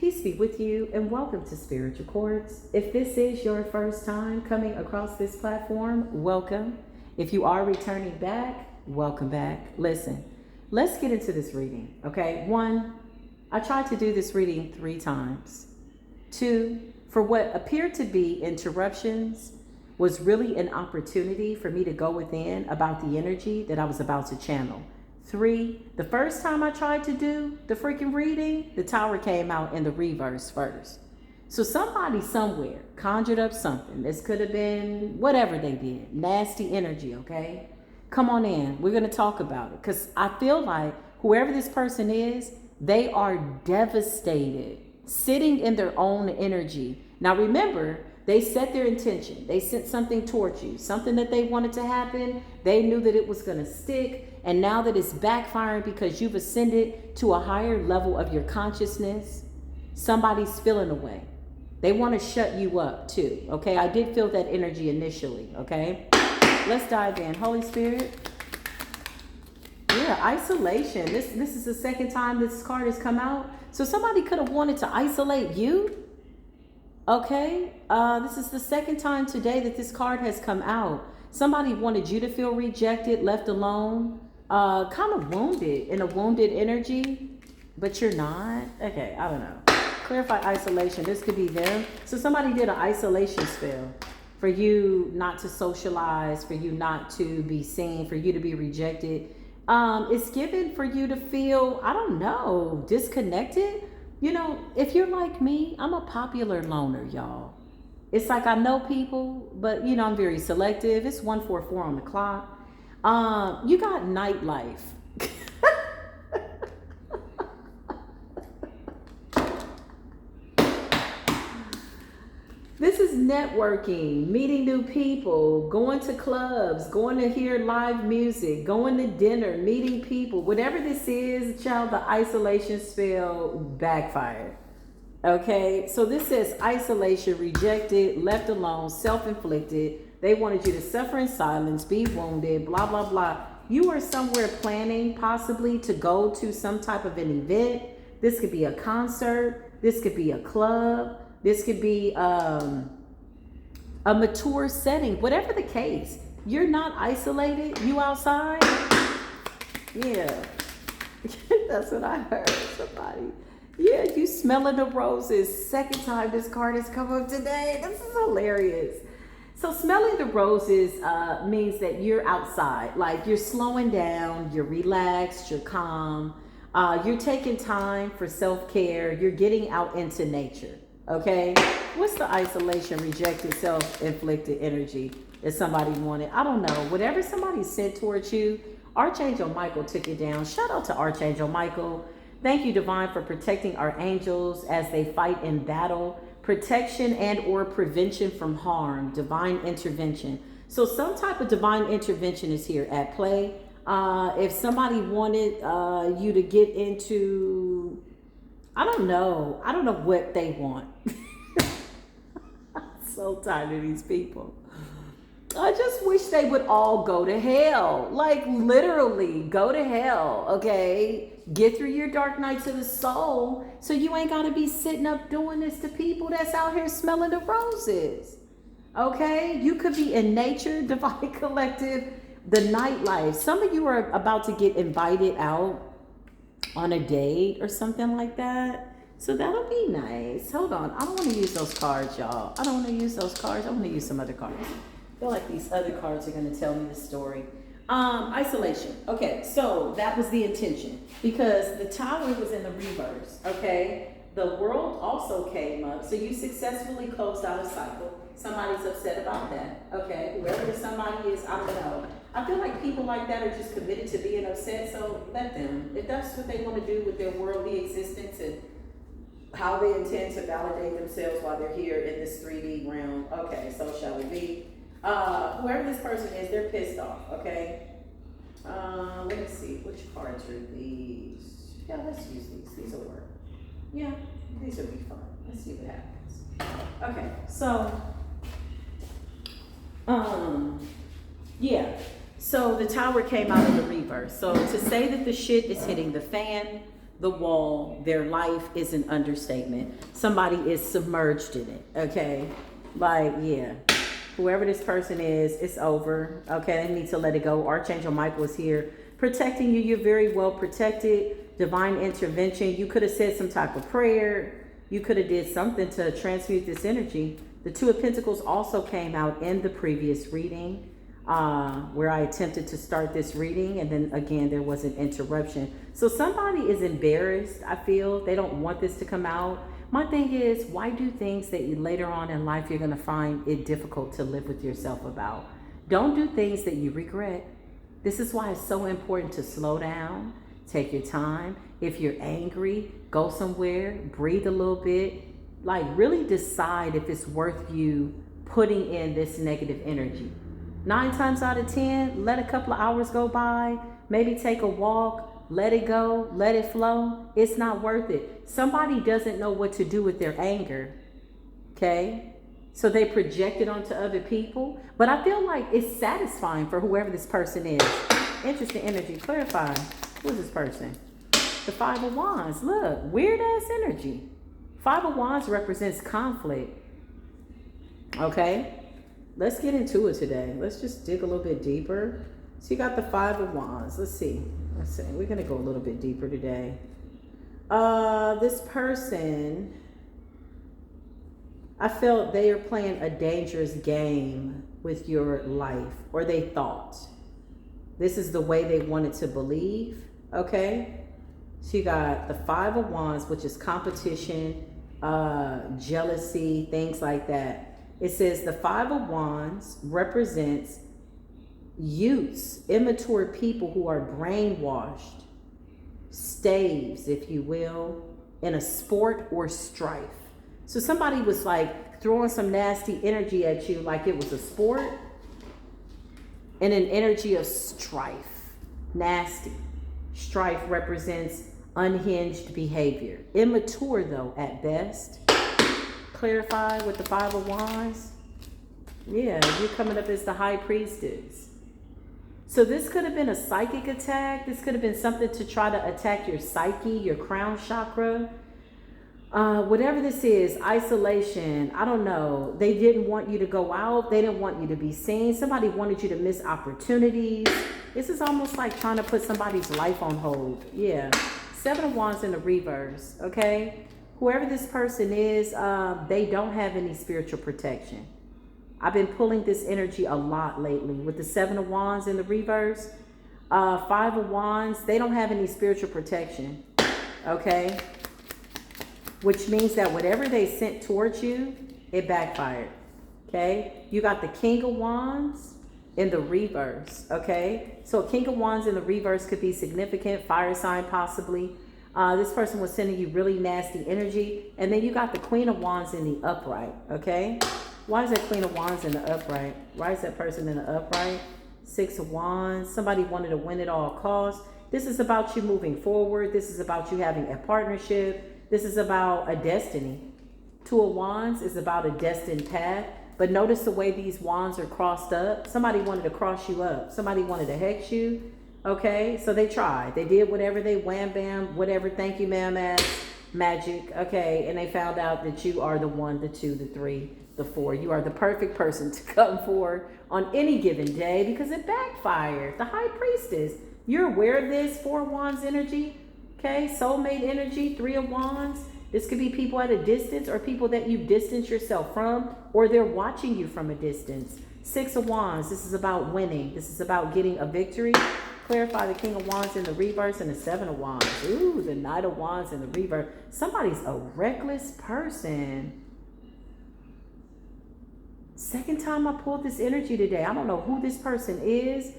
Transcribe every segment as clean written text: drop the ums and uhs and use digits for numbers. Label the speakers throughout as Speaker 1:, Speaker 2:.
Speaker 1: Peace be with you and welcome to Spiritual Chords. If this is your first time coming across this platform, welcome. If you are returning back, welcome back. Listen, let's get into this reading, okay? 1, I tried to do this reading 3 times. 2, for what appeared to be interruptions was really an opportunity for me to go within about the energy that I was about to channel. 3, the first time I tried to do the freaking reading, the tower came out in the reverse first. So somebody somewhere conjured up something. This could have been whatever they did. Nasty energy, okay? Come on in. We're going to talk about it. Because I feel like whoever this person is, they are devastated, sitting in their own energy. Now remember, they set their intention. They sent something towards you, something that they wanted to happen. They knew that it was going to stick. And now that it's backfiring because you've ascended to a higher level of your consciousness, somebody's feeling away. They want to shut you up too. Okay, I did feel that energy initially. Okay, let's dive in. Holy Spirit. Yeah, isolation. This is the second time this card has come out. So somebody could have wanted to isolate you. Okay, this is the second time today that this card has come out. Somebody wanted you to feel rejected, left alone, kind of wounded, in a wounded energy, but you're not. Okay, I don't know. Clarify isolation. This could be them. So somebody did an isolation spell for you not to socialize, for you not to be seen, for you to be rejected. It's given for you to feel, I don't know, disconnected. You know, if you're like me, I'm a popular loner, y'all. It's like I know people, but you know, I'm very selective. It's 1:44 on the clock. You got nightlife. This is networking, meeting new people, going to clubs, going to hear live music, going to dinner, meeting people. Whatever this is, child, the isolation spell backfired. Okay, so this says isolation, rejected, left alone, self-inflicted. They wanted you to suffer in silence, be wounded, blah, blah, blah. You are somewhere planning possibly to go to some type of an event. This could be a concert. This could be a club. This could be a mature setting. Whatever the case, you're not isolated. You outside. Yeah, that's what I heard. Somebody. Yeah, you smelling the roses. Second time this card has come up today. This is hilarious. So smelling the roses means that you're outside. Like you're slowing down, you're relaxed, you're calm. You're taking time for self-care. You're getting out into nature. Okay? What's the isolation, rejected, self-inflicted energy that somebody wanted? I don't know. Whatever somebody sent towards you, Archangel Michael took it down. Shout out to Archangel Michael. Thank you, Divine, for protecting our angels as they fight in battle. Protection and or prevention from harm. Divine intervention. So some type of divine intervention is here at play. If somebody wanted you to get into, I don't know what they want. I'm so tired of these people. I just wish they would all go to hell. Like literally go to hell, okay? Get through your dark nights of the soul so you ain't got to be sitting up doing this to people that's out here smelling the roses. Okay? You could be in nature, divine collective, the nightlife. Some of you are about to get invited out on a date or something like that. So that'll be nice. Hold on. I don't want to use those cards, y'all. I don't want to use those cards. I want to use some other cards. I feel like these other cards are going to tell me the story. Isolation. Okay, so that was the intention because the tower was in the reverse. Okay, the world also came up. So you successfully closed out a cycle. Somebody's upset about that. Okay, whoever the somebody is, I don't know. I feel like people like that are just committed to being upset. So let them. If that's what they want to do with their worldly existence and how they intend to validate themselves while they're here in this 3D realm. Okay, so shall it be. Whoever this person is, they're pissed off, okay? Let me see, which cards are these? Yeah, let's use these. These will work. Yeah, these will be fun. Let's see what happens. Okay, so, yeah. So the tower came out in the reverse. So to say that the shit is hitting the fan, the wall. Their life is an understatement. Somebody is submerged in it, okay? Like, yeah. Whoever this person is, it's over, okay? They need to let it go. Archangel Michael is here protecting you. You're very well protected. Divine intervention. You could have said some type of prayer. You could have did something to transmute this energy. The Two of Pentacles also came out in the previous reading, where I attempted to start this reading, and then again there was an interruption. So somebody is embarrassed. I feel they don't want this to come out. My thing is, why do things that you later on in life you're going to find it difficult to live with yourself about? Don't do things that you regret. This is why it's so important to slow down, take your time. If you're angry, go somewhere, breathe a little bit. Like, really decide if it's worth you putting in this negative energy. 9 times out of 10, let a couple of hours go by, maybe take a walk, let it go, let it flow. It's not worth it. Somebody doesn't know what to do with their anger, okay? So they project it onto other people. But I feel like it's satisfying for whoever this person is. Interesting energy. Clarify. Who is this person? The Five of Wands. Look, weird ass energy. Five of Wands represents conflict. Okay? Let's get into it today. Let's just dig a little bit deeper. So you got the Five of Wands. Let's see. We're going to go a little bit deeper today. This person, I felt they are playing a dangerous game with your life, or they thought. This is the way they wanted to believe. Okay? So you got the Five of Wands, which is competition, jealousy, things like that. It says the Five of Wands represents youths, immature people who are brainwashed, staves, if you will, in a sport or strife. So somebody was like throwing some nasty energy at you like it was a sport, and an energy of strife. Nasty. Strife represents unhinged behavior. Immature, though, at best. Clarify with the Five of Wands. Yeah, you're coming up as the High Priestess. So this could have been a psychic attack. This could have been something to try to attack your psyche, your crown chakra. Whatever this is, isolation, I don't know. They didn't want you to go out. They didn't want you to be seen. Somebody wanted you to miss opportunities. This is almost like trying to put somebody's life on hold. Yeah. Seven of Wands in the reverse, okay? Whoever this person is, they don't have any spiritual protection. I've been pulling this energy a lot lately with the Seven of Wands in the reverse. Five of Wands, they don't have any spiritual protection, okay? Which means that whatever they sent towards you, it backfired, okay? You got the King of Wands in the reverse, okay? So a King of Wands in the reverse could be significant, fire sign possibly. This person was sending you really nasty energy. And then you got the Queen of Wands in the upright, okay? Why is that Queen of Wands in the upright? Why is that person in the upright? Six of Wands. Somebody wanted to win at all costs. This is about you moving forward. This is about you having a partnership. This is about a destiny. Two of Wands is about a destined path. But notice the way these wands are crossed up. Somebody wanted to cross you up. Somebody wanted to hex you. Okay, so they tried. They did whatever they wham bam, whatever, thank you ma'am ass, magic. Okay, and they found out that you are the 1, the 2, the 3, the 4. You are the perfect person to come for on any given day because it backfired. The High Priestess. You're aware of this 4 of Wands energy. Okay, soulmate energy, 3 of Wands. This could be people at a distance or people that you distance yourself from, or they're watching you from a distance. 6 of Wands. This is about winning. This is about getting a victory. Clarify the King of Wands in the reverse and the 7 of Wands. Ooh, the Knight of Wands in the reverse. Somebody's a reckless person. Second time I pulled this energy today. I don't know who this person is.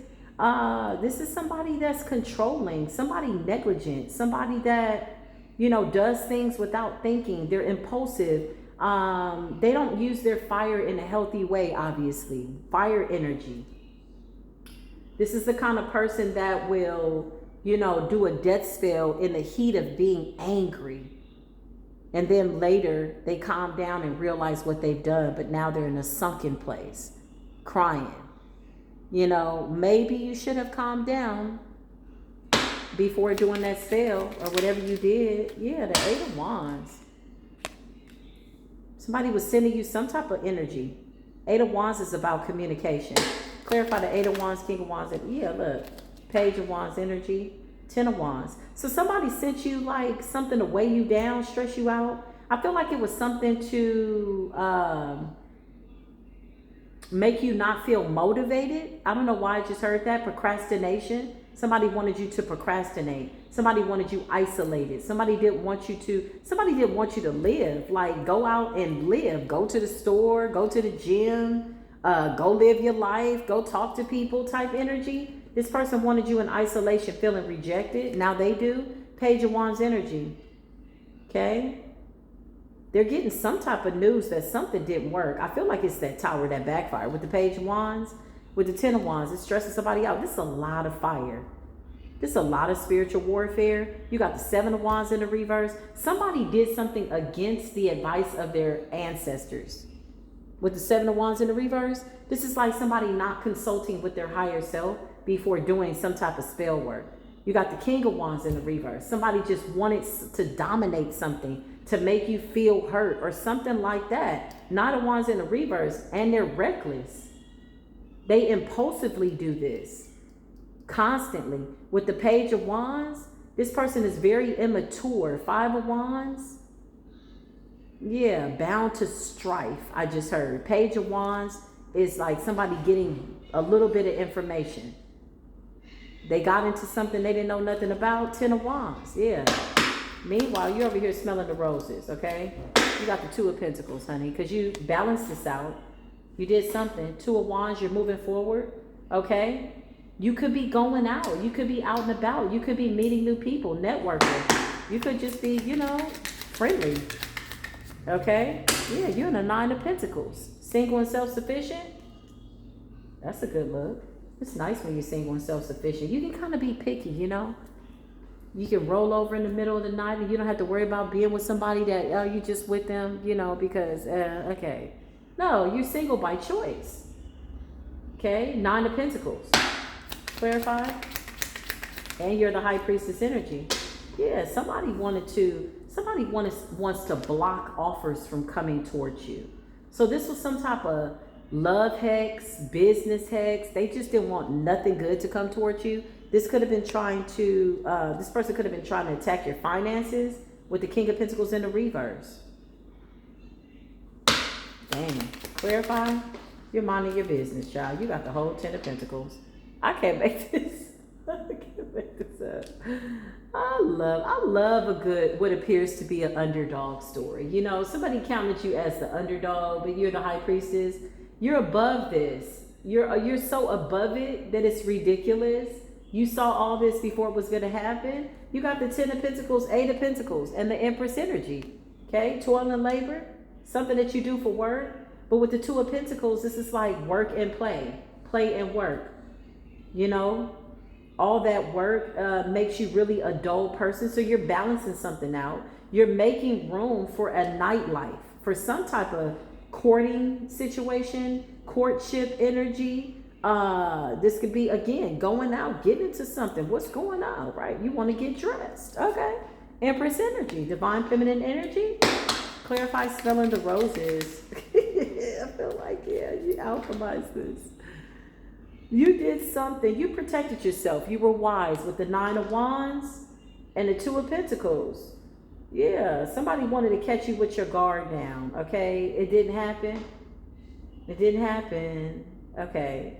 Speaker 1: This is somebody that's controlling, somebody negligent, somebody that, you know, does things without thinking. They're impulsive. They don't use their fire in a healthy way, obviously. Fire energy. This is the kind of person that will, you know, do a death spell in the heat of being angry. And then later they calm down and realize what they've done, but now they're in a sunken place, crying. You know, maybe you should have calmed down. before doing that spell or whatever you did. Yeah, the 8 of Wands. Somebody was sending you some type of energy. 8 of Wands is about communication. Clarify the 8 of Wands, King of Wands. And yeah, look, Page of Wands energy, 10 of Wands. So somebody sent you like something to weigh you down, stress you out. I feel like it was something to make you not feel motivated. I don't know why I just heard that. Procrastination. Somebody wanted you to procrastinate. Somebody wanted you isolated. Somebody didn't want you to live. Like, go out and live. Go to the store, go to the gym, go live your life, go talk to people type energy. This person wanted you in isolation, feeling rejected. Now they do. Page of Wands energy. Okay? They're getting some type of news that something didn't work. I feel like it's that tower that backfired. With the Page of Wands, with the 10 of Wands, it's stressing somebody out. This is a lot of fire. This is a lot of spiritual warfare. You got the 7 of Wands in the reverse. Somebody did something against the advice of their ancestors. With the 7 of Wands in the reverse, this is like somebody not consulting with their higher self before doing some type of spell work. You got the King of Wands in the reverse. Somebody just wanted to dominate something, to make you feel hurt or something like that. 9 of Wands in the reverse, and they're reckless. They impulsively do this constantly. With the Page of Wands, this person is very immature. 5 of Wands, yeah, bound to strife, I just heard. Page of Wands is like somebody getting a little bit of information. They got into something they didn't know nothing about. 10 of Wands, yeah. Meanwhile, you're over here smelling the roses, okay? You got the 2 of Pentacles, honey, because you balanced this out. You did something. 2 of Wands, you're moving forward, okay? You could be going out. You could be out and about. You could be meeting new people, networking. You could just be, friendly, okay? Yeah, you're in a 9 of Pentacles. Single and self-sufficient. That's a good look. It's nice when you're single and self-sufficient. You can kind of be picky, You can roll over in the middle of the night and you don't have to worry about being with somebody that, you just with them, because, okay. No, you're single by choice. Okay, 9 of Pentacles. Clarify. And you're the High Priestess energy. Yeah, somebody wants to block offers from coming towards you. So this was some type of love hex, business hex. They just didn't want nothing good to come towards you. This could have been this person could have been trying to attack your finances with the King of Pentacles in the reverse. Dang. Clarify. You're minding your business, child. You got the whole 10 of Pentacles. I can't make this. I can't make this up. I love a good, what appears to be an underdog story. Somebody counted you as the underdog, but you're the High Priestess. You're above this. You're so above it that it's ridiculous. You saw all this before it was going to happen. You got the 10 of Pentacles, 8 of Pentacles, and the Empress energy. Okay, toil and labor, something that you do for work. But with the 2 of Pentacles, this is like work and play and work. All that work makes you really a dull person. So you're balancing something out. You're making room for a nightlife, for some type of courting situation, courtship energy. This could be, again, going out, getting into something. What's going on, right? You want to get dressed. Okay. Empress energy, divine feminine energy. Clarify, smelling the roses. I feel like, yeah, you alchemized this. You did something. You protected yourself. You were wise with the 9 of Wands and the 2 of Pentacles. Yeah, somebody wanted to catch you with your guard down, okay? It didn't happen. It didn't happen. Okay.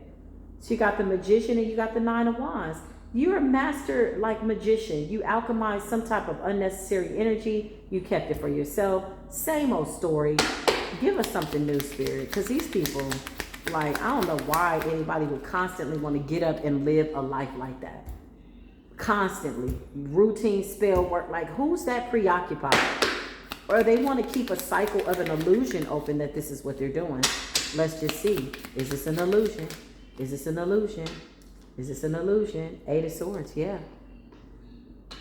Speaker 1: So you got the Magician and you got the 9 of Wands. You're a master like magician. You alchemized some type of unnecessary energy. You kept it for yourself. Same old story. Give us something new, Spirit. Because these people, like, I don't know why anybody would constantly want to get up and live a life like that. Constantly. Routine spell work. Like, who's that preoccupied? Or they want to keep a cycle of an illusion open that this is what they're doing. Let's just see. Is this an illusion? Is this an illusion? Is this an illusion? 8 of Swords, yeah.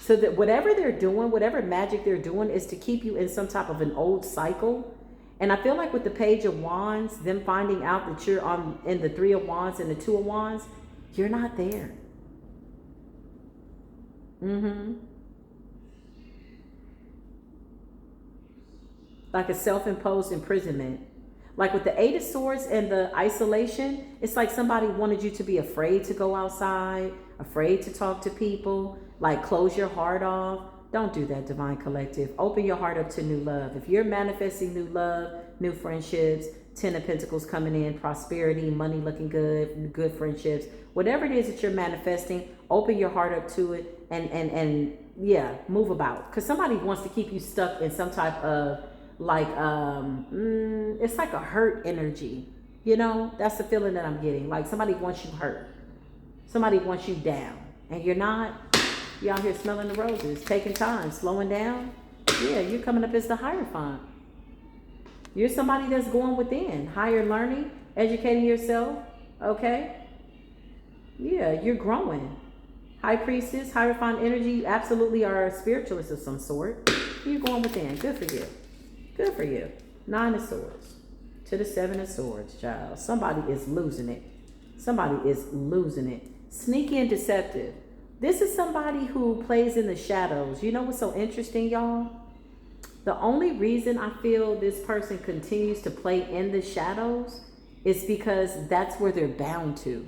Speaker 1: So that whatever they're doing, whatever magic they're doing is to keep you in some type of an old cycle. And I feel like with the Page of Wands, them finding out that you're in the 3 of Wands and the 2 of Wands, you're not there. Mm-hmm. Like a self-imposed imprisonment. Like with the Eight of Swords and the isolation, it's like somebody wanted you to be afraid to go outside, afraid to talk to people, like close your heart off. Don't do that, Divine Collective. Open your heart up to new love. If you're manifesting new love, new friendships, Ten of Pentacles coming in, prosperity, money looking good, good friendships, whatever it is that you're manifesting, open your heart up to it and yeah, move about. Because somebody wants to keep you stuck in some type of like it's like a hurt energy, you know. That's the feeling that I'm getting. Like somebody wants you hurt, somebody wants you down, and you're not. You're out here smelling the roses, taking time, slowing down. Yeah, you're coming up as the Hierophant. You're somebody that's going within, higher learning, educating yourself. Okay, yeah, you're growing. High Priestess, Hierophant energy. You absolutely are a spiritualist of some sort. You're going within. Good for you. Good for you. Nine of Swords to the Seven of Swords, child. Somebody is losing it. Somebody is losing it. Sneaky and deceptive. This is somebody who plays in the shadows. You know what's so interesting, y'all? The only reason I feel this person continues to play in the shadows is because that's where they're bound to.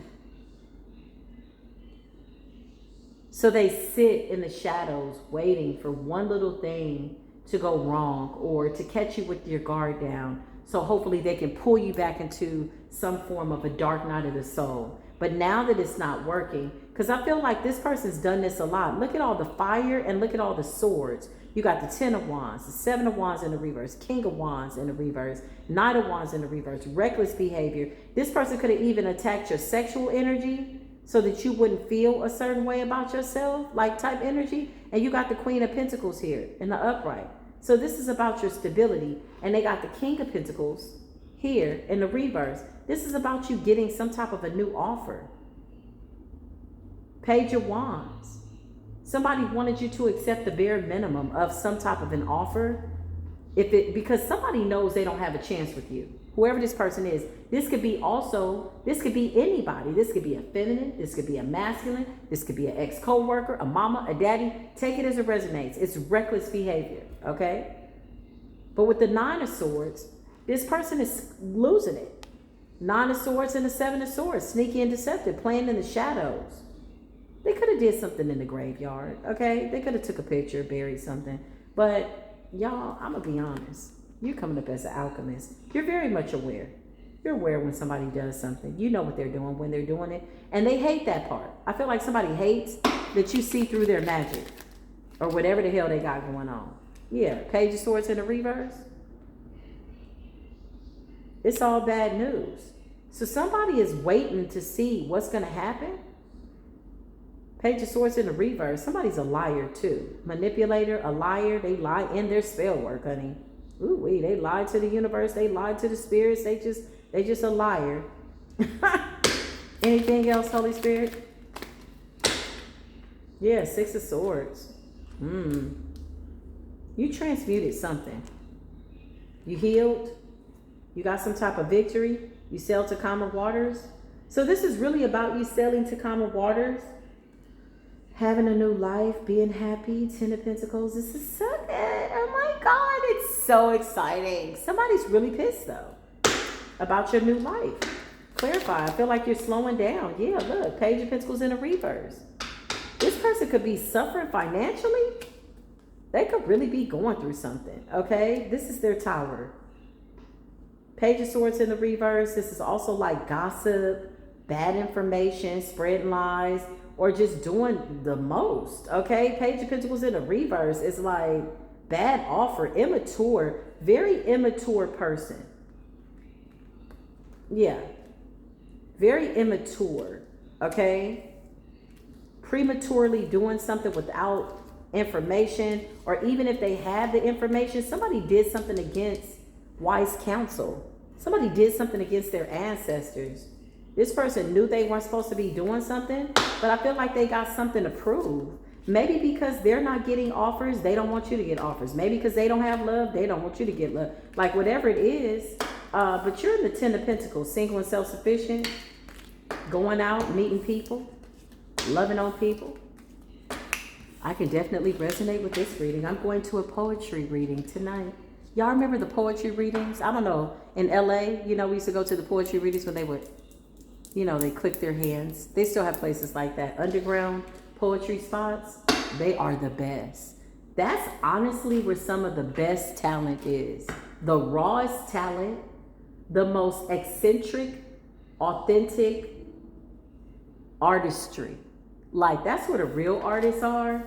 Speaker 1: So they sit in the shadows waiting for one little thing to go wrong or to catch you with your guard down. So hopefully they can pull you back into some form of a dark night of the soul. But now that it's not working, because I feel like this person's done this a lot. Look at all the fire and look at all the swords. You got the Ten of Wands, the Seven of Wands in the reverse, King of Wands in the reverse, Knight of Wands in the reverse, reckless behavior. This person could have even attacked your sexual energy so that you wouldn't feel a certain way about yourself, like type energy. And you got the Queen of Pentacles here in the upright. So this is about your stability. And they got the King of Pentacles here in the reverse. This is about you getting some type of a new offer. Page of Wands. Somebody wanted you to accept the bare minimum of some type of an offer. Because somebody knows they don't have a chance with you. Whoever this person is, this could be anybody. This could be a feminine, this could be a masculine, this could be an ex-co-worker, a mama, a daddy. Take it as it resonates. It's reckless behavior, okay? But with the Nine of Swords, this person is losing it. Nine of Swords and the Seven of Swords, sneaky and deceptive, playing in the shadows. They could have did something in the graveyard, okay? They could have took a picture, buried something. But y'all, I'm going to be honest. You're coming up as an alchemist. You're very much aware. You're aware when somebody does something. You know what they're doing when they're doing it. And they hate that part. I feel like somebody hates that you see through their magic or whatever the hell they got going on. Yeah, Page of Swords in the reverse. It's all bad news. So somebody is waiting to see what's going to happen. Page of Swords in the reverse. Somebody's a liar too. Manipulator, a liar. They lie in their spell work, honey. Ooh, wee, they lied to the universe. They lied to the spirits. They just a liar. Anything else, Holy Spirit? Yeah, Six of Swords. You transmuted something. You healed. You got some type of victory. You sailed to calmer waters. So this is really about you sailing to calmer waters. Having a new life, being happy, Ten of Pentacles. This is so good. Oh my God, it's so exciting. Somebody's really pissed though about your new life. Clarify. I feel like you're slowing down. Yeah, look, Page of Pentacles in a reverse. This person could be suffering financially. They could really be going through something, okay? This is their Tower. Page of Swords in the reverse. This is also like gossip, bad information, spreading lies, or just doing the most, okay? Page of Pentacles in the reverse is like bad offer, immature, very immature person. Yeah, very immature, okay? Prematurely doing something without information, or even if they have the information, somebody did something against wise counsel. Somebody did something against their ancestors. This person knew they weren't supposed to be doing something, but I feel like they got something to prove. Maybe because they're not getting offers, they don't want you to get offers. Maybe because they don't have love, they don't want you to get love. Like whatever it is, but you're in the Ten of Pentacles, single and self-sufficient, going out, meeting people, loving on people. I can definitely resonate with this reading. I'm going to a poetry reading tonight. Y'all remember the poetry readings? I don't know. In LA, we used to go to the poetry readings when they would, they click their hands. They still have places like that. Underground poetry spots. They are the best. That's honestly where some of the best talent is. The rawest talent, the most eccentric, authentic artistry. Like, that's where the real artists are,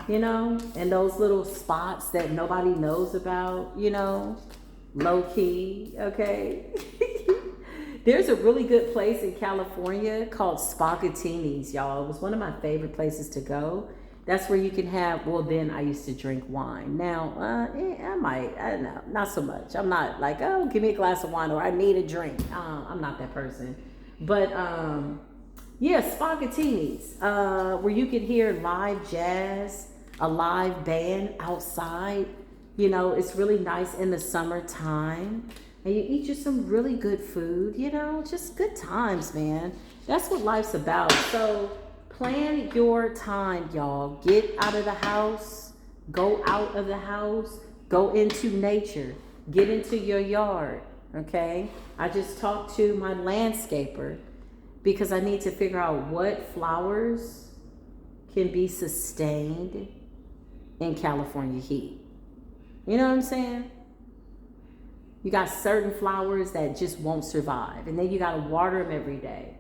Speaker 1: and those little spots that nobody knows about, low key, okay? There's a really good place in California called Spaghettini's, y'all. It was one of my favorite places to go. That's where you can have, well, then I used to drink wine. Now, I don't know, not so much. I'm not like, oh, give me a glass of wine or I need a drink. I'm not that person. But, yeah, Spaghettini's, where you could hear live jazz, a live band outside. It's really nice in the summertime. And you eat just some really good food, just good times, man. That's what life's about. So plan your time, y'all. Get out of the house, go out of the house, go into nature, get into your yard, okay? I just talked to my landscaper because I need to figure out what flowers can be sustained in California heat. You know what I'm saying? You got certain flowers that just won't survive. And then you got to water them every day.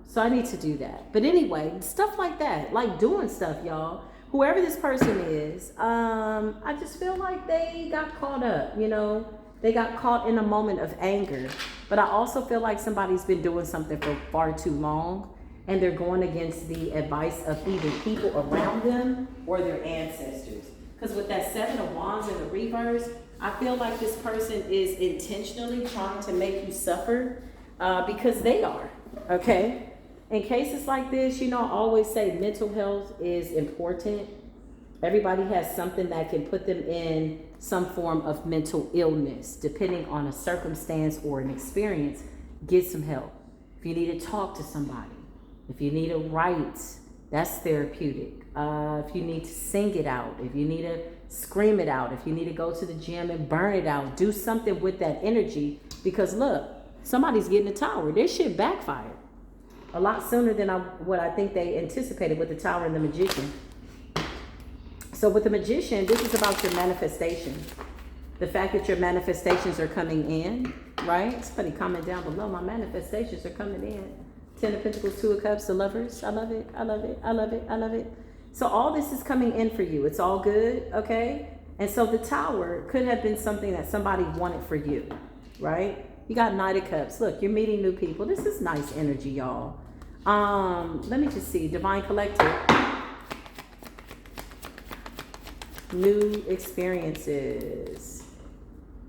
Speaker 1: So I need to do that. But anyway, stuff like that. Like doing stuff, y'all. Whoever this person is, I just feel like they got caught up, They got caught in a moment of anger. But I also feel like somebody's been doing something for far too long. And they're going against the advice of either people around them or their ancestors. Because with that 7 of Wands in the reverse, I feel like this person is intentionally trying to make you suffer because they are, okay? In cases like this, I always say mental health is important. Everybody has something that can put them in some form of mental illness, depending on a circumstance or an experience. Get some help. If you need to talk to somebody, if you need to write, that's therapeutic. If you need to sing it out, if you need to scream it out, if you need to go to the gym and burn it out, do something with that energy. Because look, somebody's getting a tower. This shit backfired a lot sooner than what I think they anticipated with the tower and the magician. So with the magician, this is about your manifestation. The fact that your manifestations are coming in, right? Somebody comment down below, my manifestations are coming in. 10 of Pentacles, 2 of Cups, the Lovers. I love it, I love it, I love it, I love it. So all this is coming in for you. It's all good, okay? And so the tower could have been something that somebody wanted for you, right? You got Knight of Cups. Look, you're meeting new people. This is nice energy, y'all. Let me just see. Divine Collective. New experiences.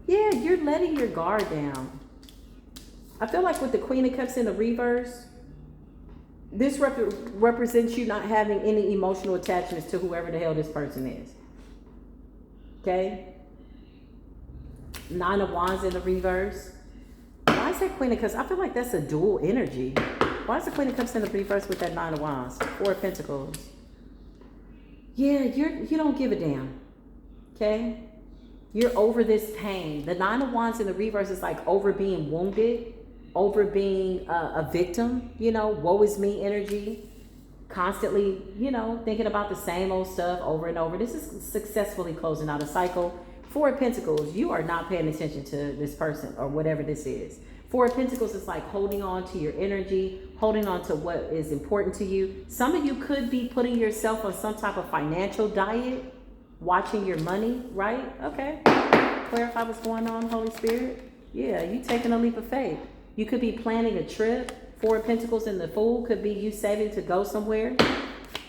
Speaker 1: Yeah, you're letting your guard down. I feel like with the Queen of Cups in the reverse, this represents you not having any emotional attachments to whoever the hell this person is. Okay? 9 of Wands in the reverse. Why is that Queen of Cups? I feel like that's a dual energy. Why is the Queen of Cups in the reverse with that 9 of Wands? 4 of Pentacles. Yeah, you don't give a damn. Okay? You're over this pain. The 9 of Wands in the reverse is like over being wounded, over being a victim, woe is me energy, constantly, thinking about the same old stuff over and over. This is successfully closing out a cycle. 4 of Pentacles, you are not paying attention to this person or whatever this is. 4 of Pentacles is like holding on to your energy, holding on to what is important to you. Some of you could be putting yourself on some type of financial diet, watching your money, right? Okay. Clarify what's going on, Holy Spirit. Yeah, you taking a leap of faith. You could be planning a trip. 4 of Pentacles in the Fool could be you saving to go somewhere.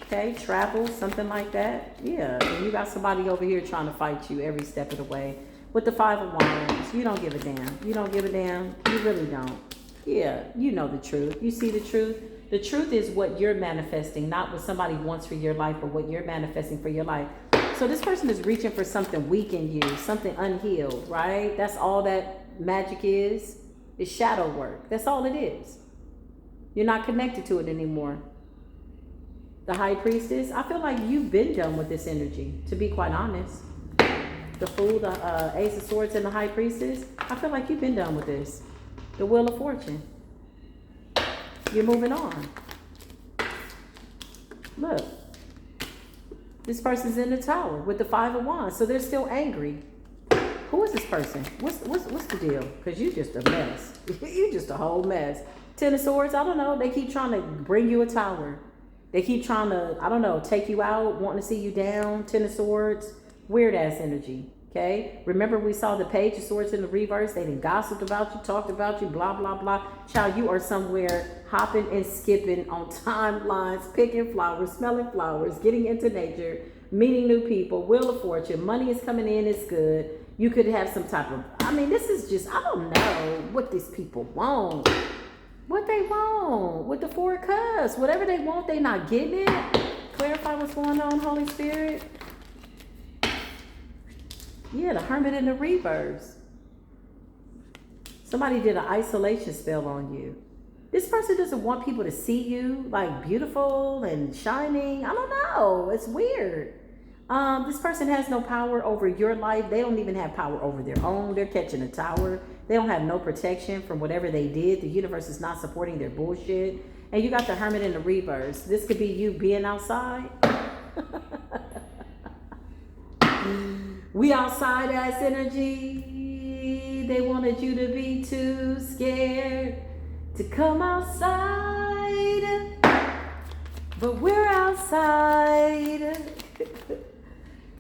Speaker 1: Okay, travel, something like that. Yeah, and you got somebody over here trying to fight you every step of the way. With the 5 of Wands, you don't give a damn. You don't give a damn. You really don't. Yeah, you know the truth. You see the truth. The truth is what you're manifesting, not what somebody wants for your life, but what you're manifesting for your life. So this person is reaching for something weak in you, something unhealed, right? That's all that magic is. It's shadow work. That's all it is. You're not connected to it anymore. The High Priestess. I feel like you've been done with this energy, to be quite honest. The Fool, the Ace of Swords, and the High Priestess. I feel like you've been done with this. The Wheel of Fortune. You're moving on. Look. This person's in the Tower with the Five of Wands, so they're still angry. Who is this person? What's the deal? Because you just a mess. You just a whole mess. Ten of Swords, I don't know. They keep trying to bring you a tower. They keep trying to, I don't know, take you out, wanting to see you down. Ten of Swords, weird ass energy. Okay? Remember we saw the Page of Swords in the reverse. They done gossiped about you, talked about you, blah, blah, blah. Child, you are somewhere hopping and skipping on timelines, picking flowers, smelling flowers, getting into nature, meeting new people, Wheel of Fortune. Money is coming in, it's good. You could have some type of, I mean, this is just, I don't know what these people want. What they want with the Four of Cups. Whatever they want, they not getting it. Clarify what's going on, Holy Spirit. Yeah, the Hermit in the reverse. Somebody did an isolation spell on you. This person doesn't want people to see you like beautiful and shining. I don't know. It's weird. This person has no power over your life. They don't even have power over their own. They're catching a tower. They don't have no protection from whatever they did. The universe is not supporting their bullshit. And you got the Hermit in the reverse. This could be you being outside. We outside ass energy. They wanted you to be too scared to come outside. But we're outside.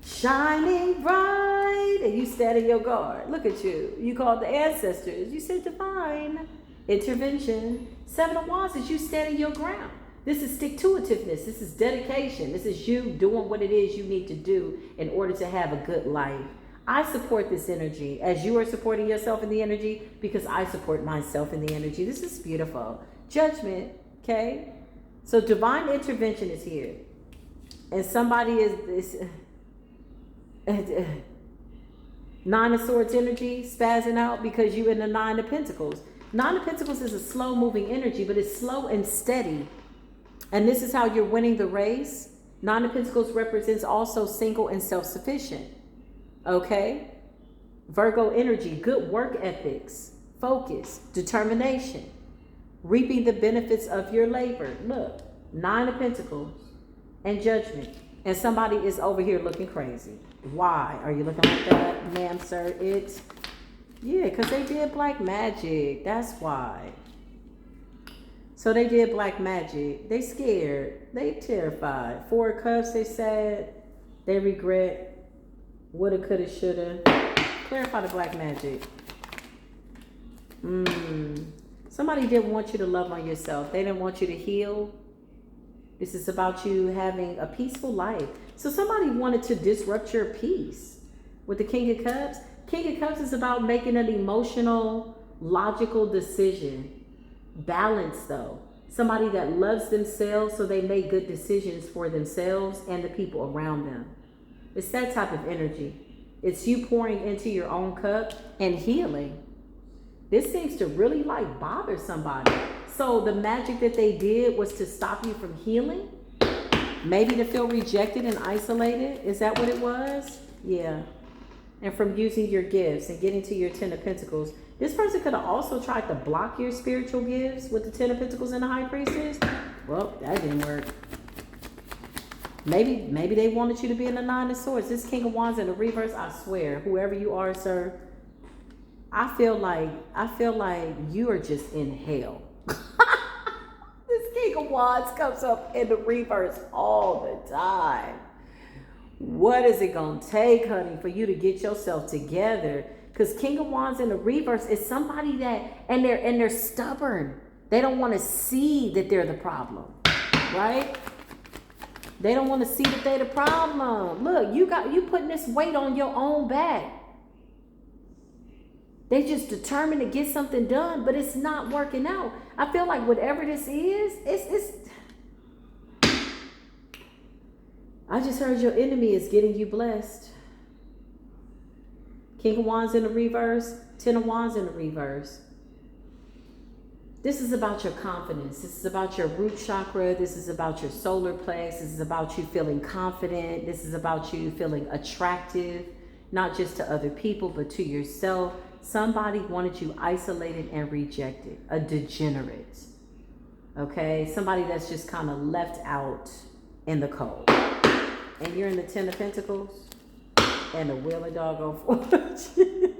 Speaker 1: Shining bright, and you stand in your guard. Look at you. You called the ancestors. You said divine intervention. Seven of Wands is you standing your ground. This is stick-to-itiveness. This is dedication. This is you doing what it is you need to do in order to have a good life. I support this energy as you are supporting yourself in the energy because I support myself in the energy. This is beautiful. Judgment, okay? So divine intervention is here. And somebody is... Nine of Swords energy spazzing out because you in the Nine of Pentacles. Nine of Pentacles is a slow moving energy, but it's slow and steady. And this is how you're winning the race. Nine of Pentacles represents also single and self-sufficient. Okay? Virgo energy, good work ethics, focus, determination, reaping the benefits of your labor. Look, Nine of Pentacles and Judgment. And somebody is over here looking crazy. Why are you looking like that, ma'am, sir? It's, yeah, because they did black magic. That's why. So they did black magic. They scared. They terrified. Four of Cups, they sad. They regret. Woulda, coulda, shoulda. Clarify the black magic. Somebody didn't want you to love on yourself. They didn't want you to heal. This is about you having a peaceful life. So somebody wanted to disrupt your peace with the King of Cups. King of Cups is about making an emotional, logical decision. Balance though. Somebody that loves themselves so they make good decisions for themselves and the people around them. It's that type of energy. It's you pouring into your own cup and healing. This seems to really like bother somebody. So the magic that they did was to stop you from healing? Maybe to feel rejected and isolated? Is that what it was? Yeah. And from using your gifts and getting to your Ten of Pentacles. This person could have also tried to block your spiritual gifts with the Ten of Pentacles and the High Priestess. Well, that didn't work. Maybe they wanted you to be in the Nine of Swords. This King of Wands in the reverse, I swear, whoever you are, sir, I feel like you are just in hell. This King of Wands comes up in the reverse all the time. What is it gonna take, honey, for you to get yourself together? Because King of Wands in the reverse is somebody that, and they're stubborn. They don't want to see that they're the problem, right? They don't want to see that they're the problem. Look, you putting this weight on your own back. They just determined to get something done, but it's not working out. I feel like whatever this is, it's I just heard your enemy is getting you blessed. King of Wands in the reverse, Ten of Wands in the reverse. This is about your confidence. This is about your root chakra. This is about your solar plex. This is about you feeling confident. This is about you feeling attractive, not just to other people, but to yourself. Somebody wanted you isolated and rejected, a degenerate, okay? Somebody that's just kind of left out in the cold. And you're in the 10 of Pentacles and the Wheel of Doggone Fortune.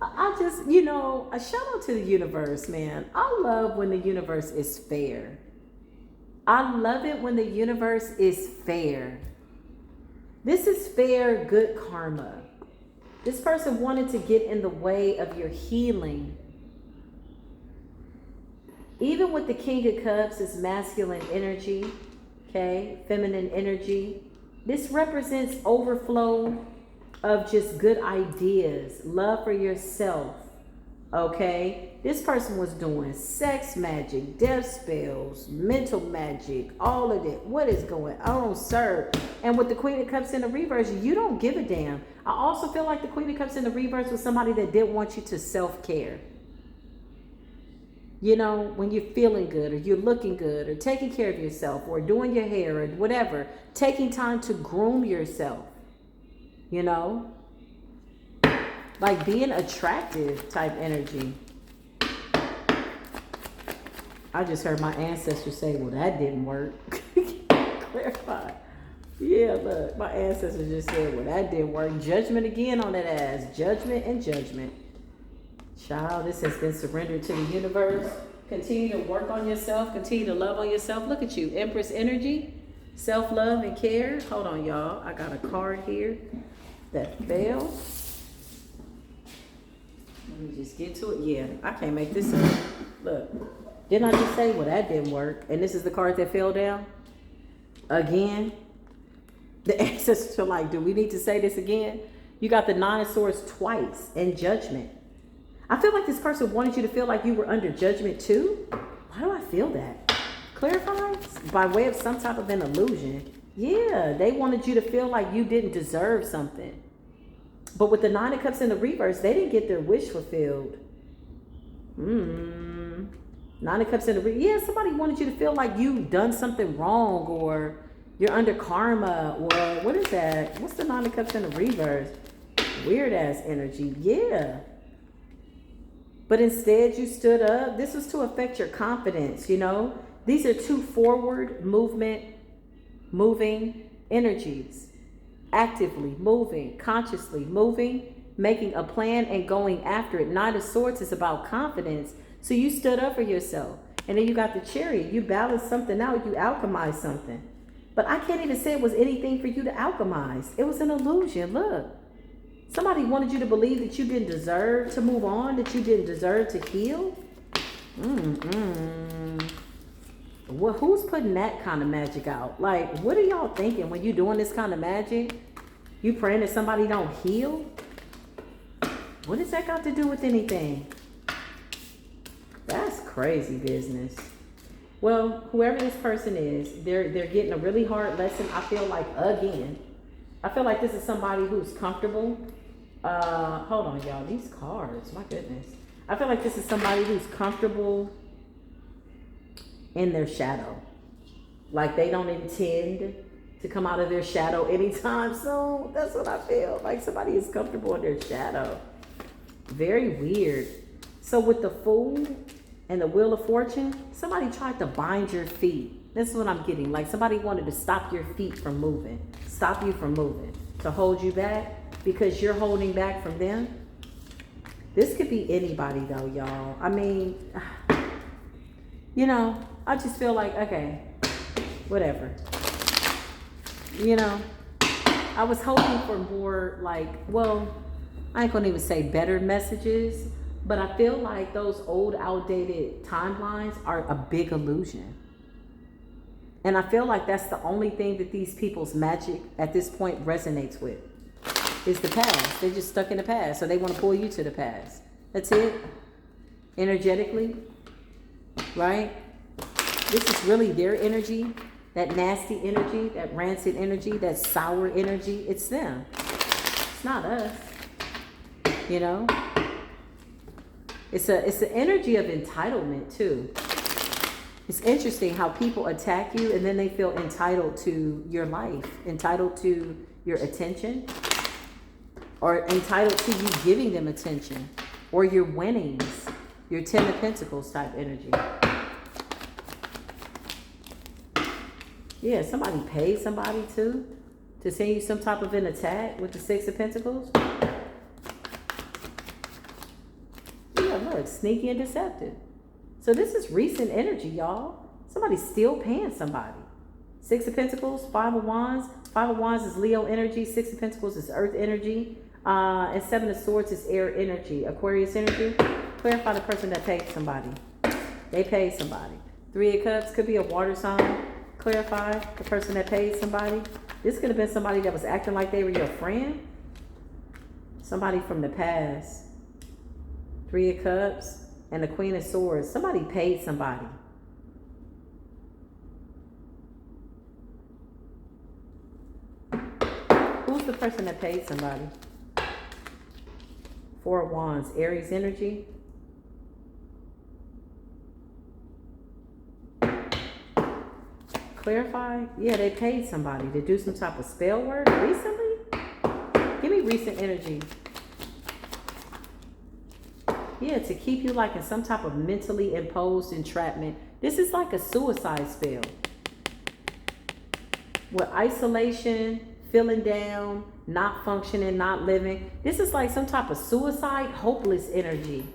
Speaker 1: I just, you know, a shout out to the universe, man. I love when the universe is fair. I love it when the universe is fair. This is fair, good karma. This person wanted to get in the way of your healing. Even with the King of Cups, it's masculine energy, okay? Feminine energy. This represents overflow of just good ideas, love for yourself, okay? This person was doing sex magic, death spells, mental magic, all of it. What is going on, sir? And with the Queen of Cups in the reverse, you don't give a damn. I also feel like the Queen of Cups in the reverse was somebody that didn't want you to self-care. You know, when you're feeling good or you're looking good or taking care of yourself or doing your hair or whatever, taking time to groom yourself. You know, like being attractive type energy. I just heard my ancestors say, well, that didn't work. Clarify. Yeah, look, my ancestors just said, well, that didn't work. Judgment again on that ass. Judgment and judgment. Child, this has been surrendered to the universe. Continue to work on yourself. Continue to love on yourself. Look at you, Empress energy. Self-love and care. Hold on, y'all. I got a card here that fell. Let me just get to it. Yeah, I can't make this up. Look, didn't I just say, well, that didn't work? And this is the card that fell down? Again? The ancestors are like, do we need to say this again? You got the Nine of Swords twice in Judgment. I feel like this person wanted you to feel like you were under judgment too. Why do I feel that? Clarify? By way of some type of an illusion. Yeah, they wanted you to feel like you didn't deserve something. But with the Nine of Cups in the reverse, they didn't get their wish fulfilled. Nine of Cups in the reverse. Yeah, somebody wanted you to feel like you've done something wrong or you're under karma or what is that? What's the Nine of Cups in the reverse? Weird ass energy. Yeah. But instead you stood up. This was to affect your confidence, you know. These are two forward moving energies. Actively moving, consciously moving, making a plan and going after it. Nine of Swords is about confidence. So you stood up for yourself. And then you got the Chariot. You balanced something out. You alchemized something. But I can't even say it was anything for you to alchemize. It was an illusion. Look. Somebody wanted you to believe that you didn't deserve to move on, that you didn't deserve to heal. Well, who's putting that kind of magic out? Like, what are y'all thinking when you're doing this kind of magic? You praying that somebody don't heal? What does that got to do with anything? That's crazy business. Well, whoever this person is, they're getting a really hard lesson. I feel like again. I feel like this is somebody who's comfortable. Hold on, y'all. These cards, my goodness. I feel like this is somebody who's comfortable in their shadow. Like they don't intend to come out of their shadow anytime soon. That's what I feel. Like somebody is comfortable in their shadow. Very weird. So with the Fool and the Wheel of Fortune, somebody tried to bind your feet. This is what I'm getting. Like somebody wanted to stop your feet from moving. Stop you from moving. To hold you back because you're holding back from them. This could be anybody though, y'all. I mean, you know, I just feel like, okay, whatever. You know, I was hoping for more like, well, I ain't gonna even say better messages, but I feel like those old outdated timelines are a big illusion. And I feel like that's the only thing that these people's magic at this point resonates with is the past. They're just stuck in the past. So they want to pull you to the past. That's it. Energetically. Right? This is really their energy. That nasty energy. That rancid energy. That sour energy. It's them. It's not us. You know? It's an energy of entitlement too. It's interesting how people attack you and then they feel entitled to your life, entitled to your attention, or entitled to you giving them attention, or your winnings, your 10 of Pentacles type energy. Yeah, somebody paid somebody to send you some type of an attack with the 6 of Pentacles. Yeah, look, sneaky and deceptive. So this is recent energy, y'all. Somebody's still paying somebody. 6 of Pentacles, 5 of Wands. 5 of Wands is Leo energy. 6 of Pentacles is Earth energy. And 7 of Swords is air energy. Aquarius energy. Clarify the person that paid somebody. They paid somebody. 3 of Cups could be a water sign. Clarify the person that paid somebody. This could have been somebody that was acting like they were your friend. Somebody from the past. 3 of Cups and the Queen of Swords. Somebody paid somebody. Who's the person that paid somebody? 4 of Wands. Aries energy. Clarify. Yeah, they paid somebody to do some type of spell work recently. Give me recent energy. Yeah, to keep you like in some type of mentally imposed entrapment. This is like a suicide spell. With isolation, feeling down, not functioning, not living. This is like some type of suicide, hopeless energy.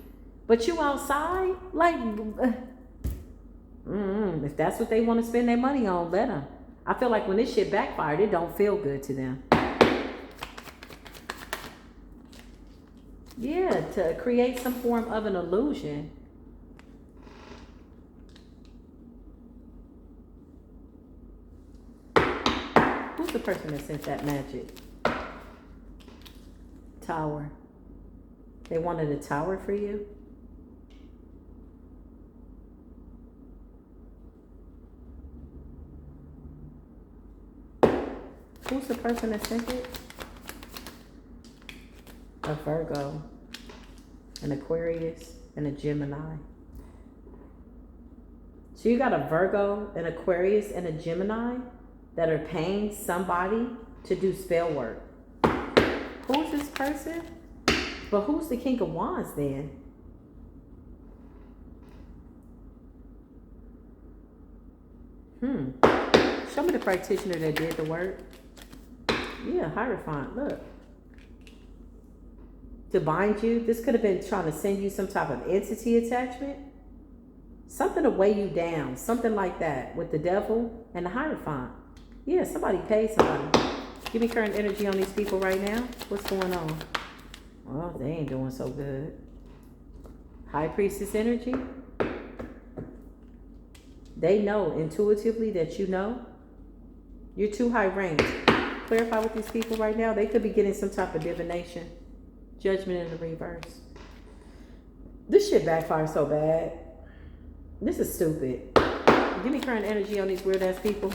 Speaker 1: But you outside, like, if that's what they want to spend their money on, let them. I feel like when this shit backfired, it don't feel good to them. Yeah, to create some form of an illusion. Who's the person that sent that magic? Tower. They wanted a tower for you? Who's the person that sent it? A Virgo, an Aquarius, and a Gemini. So you got a Virgo, an Aquarius, and a Gemini that are paying somebody to do spell work. Who's this person? But who's the King of Wands then? Show me the practitioner that did the work. Yeah, Hierophant, look. To bind you. This could have been trying to send you some type of entity attachment. Something to weigh you down. Something like that with the devil and the Hierophant. Yeah, somebody paid somebody. Give me current energy on these people right now. What's going on? Well, they ain't doing so good. High Priestess energy. They know intuitively that you know. You're too high ranked. Clarify with these people right now. They could be getting some type of divination. Judgment in the reverse. This shit backfires so bad. This is stupid. Give me current energy on these weird ass people.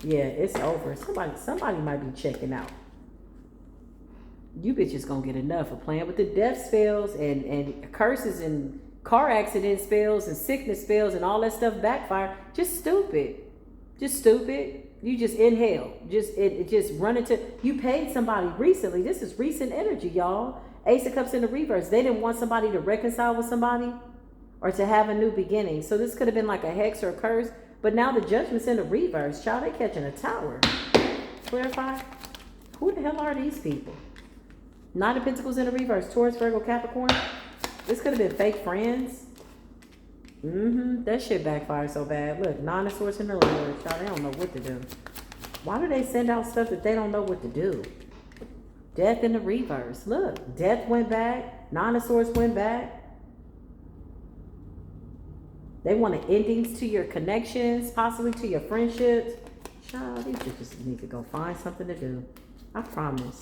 Speaker 1: Yeah, it's over. Somebody might be checking out. You bitches gonna get enough of playing with the death spells and curses and car accident spells and sickness spells and all that stuff backfire. Just stupid. Just stupid. You just inhale. It just run into. You paid somebody recently. This is recent energy, y'all. Ace of Cups in the reverse. They didn't want somebody to reconcile with somebody or to have a new beginning. So this could have been like a hex or a curse. But now the Judgment's in the reverse. Child, they catching a tower. Clarify. Who the hell are these people? Nine of Pentacles in the reverse. Taurus, Virgo, Capricorn. This could have been fake friends. That shit backfired so bad. Look, Nine of Swords in the reverse. Child, they don't know what to do. Why do they send out stuff that they don't know what to do? Death in the reverse. Look, Death went back. Nine of Swords went back. They wanted endings to your connections, possibly to your friendships. Child, these bitches need to go find something to do. I promise.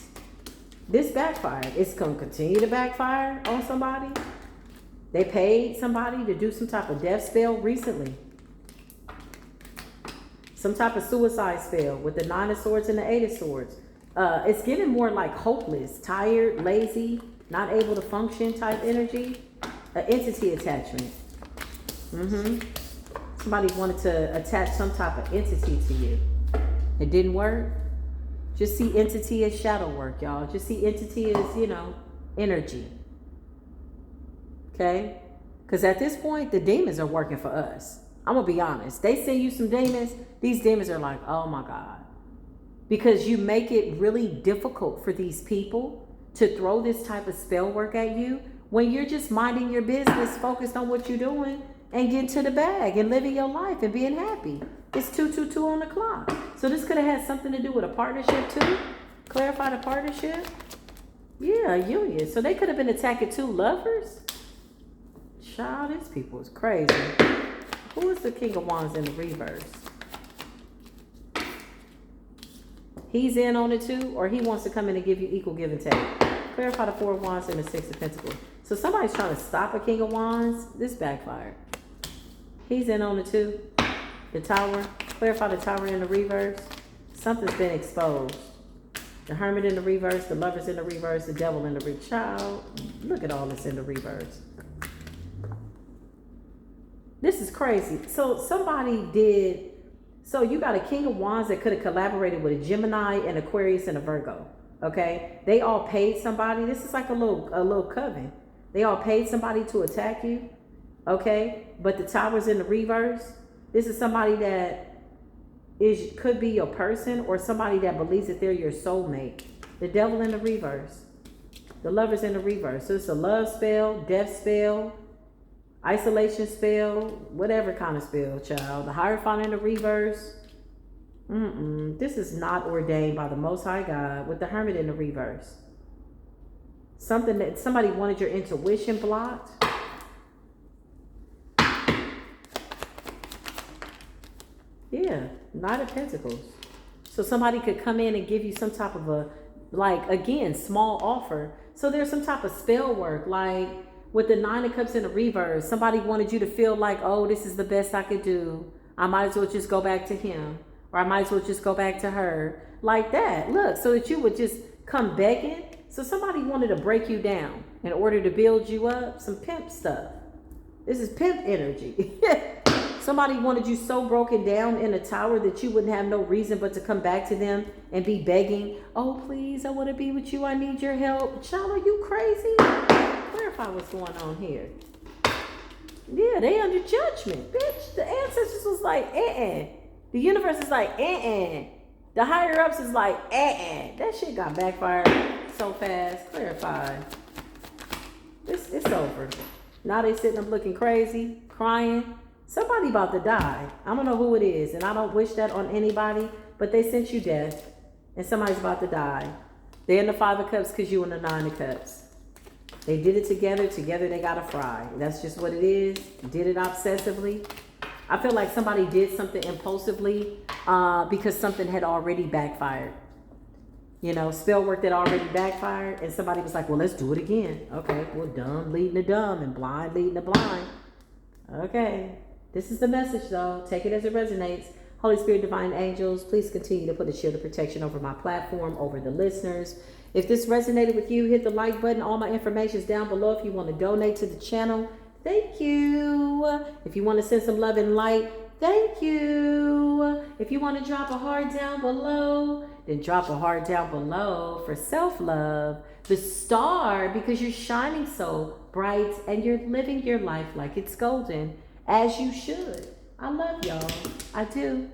Speaker 1: This backfired. It's going to continue to backfire on somebody. They paid somebody to do some type of death spell recently. Some type of suicide spell with the Nine of Swords and the Eight of Swords. It's getting more like hopeless, tired, lazy. not able to function type energy. An entity attachment. Somebody wanted to attach some type of entity to you. It didn't work. Just see entity as shadow work, y'all. Just see entity as, you know, energy. Okay? Because at this point, the demons are working for us. I'm going to be honest. They send you some demons. These demons are like, oh my God. Because you make it really difficult for these people to throw this type of spell work at you when you're just minding your business, focused on what you're doing, and getting to the bag and living your life and being happy. It's 222 on the clock. So this could have had something to do with a partnership too. Clarify the partnership. Yeah, a union. So they could have been attacking two lovers. Child, these people is crazy. Who is the King of Wands in the reverse? He's in on it too, or he wants to come in and give you equal give and take. Clarify the Four of Wands and the Six of Pentacles. So somebody's trying to stop a King of Wands. This backfired. He's in on it too. The Tower. Clarify the Tower in the reverse. Something's been exposed. The Hermit in the reverse. The Lovers in the reverse. The Devil in the reverse. Child, look at all this in the reverse. This is crazy. So somebody did. So you got a King of Wands that could have collaborated with a Gemini, an Aquarius, and a Virgo. Okay, they all paid somebody. This is like a little coven. They all paid somebody to attack you. Okay, but the Tower's in the reverse. This is somebody that could be your person, or somebody that believes that they're your soulmate. The Devil in the reverse. The Lovers in the reverse. So it's a love spell, death spell, isolation spell, whatever kind of spell, child. The Hierophant in the reverse. This is not ordained by the Most High God. With the Hermit in the reverse. Something that somebody wanted your intuition blocked. Yeah, Knight of Pentacles. So somebody could come in and give you some type of a, like, again, small offer. So there's some type of spell work, like with the Nine of Cups in the reverse. Somebody wanted you to feel like, oh, this is the best I could do. I might as well just go back to him. Or I might as well just go back to her. Like that. Look, so that you would just come begging. So somebody wanted to break you down in order to build you up. Some pimp stuff. This is pimp energy. Somebody wanted you so broken down in a tower that you wouldn't have no reason but to come back to them and be begging. Oh, please, I want to be with you. I need your help. Child, are you crazy? Clarify what's going on here. Yeah, they under judgment. Bitch, the ancestors was like, The universe is like, The higher ups is like, That shit got backfired so fast. Clarify. It's over. Now they sitting up looking crazy, crying. Somebody about to die. I don't know who it is, and I don't wish that on anybody, but they sent you death, and somebody's about to die. They're in the Five of Cups because you in the Nine of Cups. They did it together. Together they got to fry. That's just what it is. Did it obsessively. I feel like somebody did something impulsively because something had already backfired. You know, spell work that already backfired, and somebody was like, well, let's do it again. Okay, well, dumb leading the dumb and blind leading the blind. Okay. This is the message, though. Take it as it resonates. Holy Spirit, divine angels, please continue to put a shield of protection over my platform, over the listeners. If this resonated with you, hit the like button. All my information is down below if you want to donate to the channel. Thank you. If you want to send some love and light, thank you. If you want to drop a heart down below, then drop a heart down below for self-love. The star, because you're shining so bright and you're living your life like it's golden. As you should. I love y'all. I do.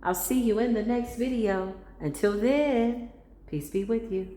Speaker 1: I'll see you in the next video. Until then, peace be with you.